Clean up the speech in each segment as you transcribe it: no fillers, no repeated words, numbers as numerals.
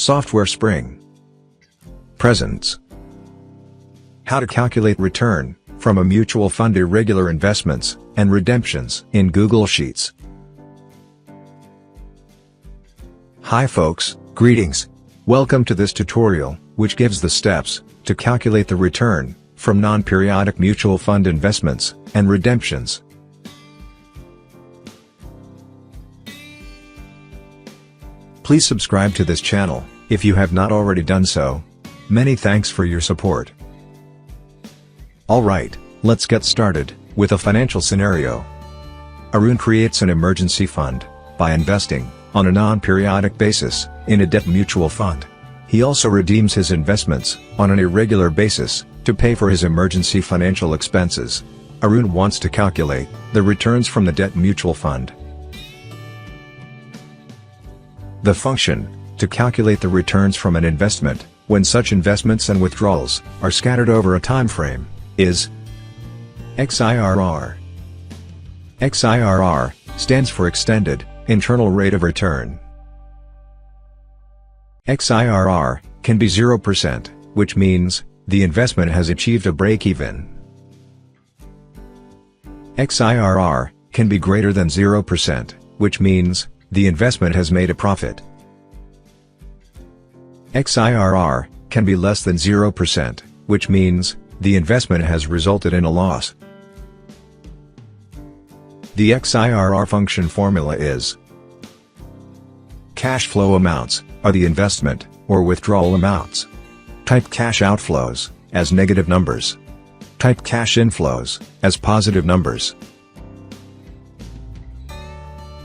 Software Spring. Presents. How to calculate return from a mutual fund, irregular investments, and redemptions in Google Sheets. Hi folks, greetings. Welcome to this tutorial, which gives the steps to calculate the return from non-periodic mutual fund investments and redemptions. Please subscribe to this channel if you have not already done so. Many thanks for your support. Alright, let's get started with a financial scenario. Arun creates an emergency fund by investing on a non-periodic basis in a debt mutual fund. He also redeems his investments on an irregular basis to pay for his emergency financial expenses. Arun wants to calculate the returns from the debt mutual fund. The function to calculate the returns from an investment when such investments and withdrawals are scattered over a time frame is XIRR. XIRR stands for Extended Internal Rate of Return. XIRR can be 0%, which means the investment has achieved a break-even. XIRR can be greater than 0%, which means the investment has made a profit. XIRR can be less than 0%, which means the investment has resulted in a loss. The XIRR function formula is: cash flow amounts are the investment or withdrawal amounts. Type cash outflows as negative numbers. Type cash inflows as positive numbers.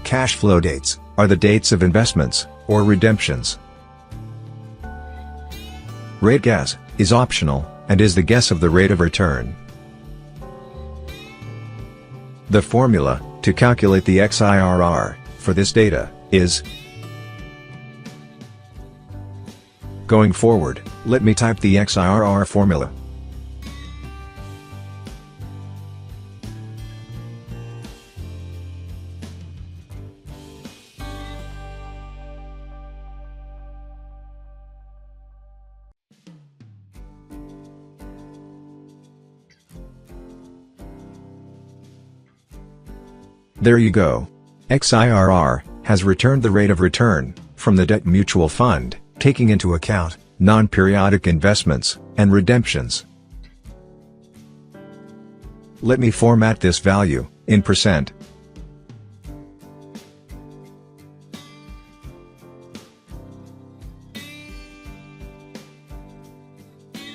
Cash flow dates are the dates of investments or redemptions. Rate guess is optional and is the guess of the rate of return. The formula to calculate the XIRR for this data is: going forward, let me type the XIRR formula. There you go. XIRR has returned the rate of return from the debt mutual fund, taking into account non-periodic investments and redemptions. Let me format this value in %.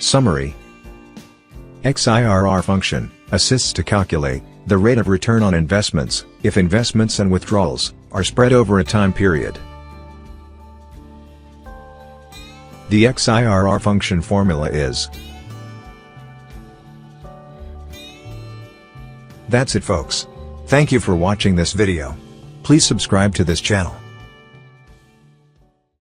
Summary. XIRR function assists to calculate the rate of return on investments if investments and withdrawals are spread over a time period. The XIRR function formula is. That's it folks. Thank you for watching this video. Please subscribe to this channel.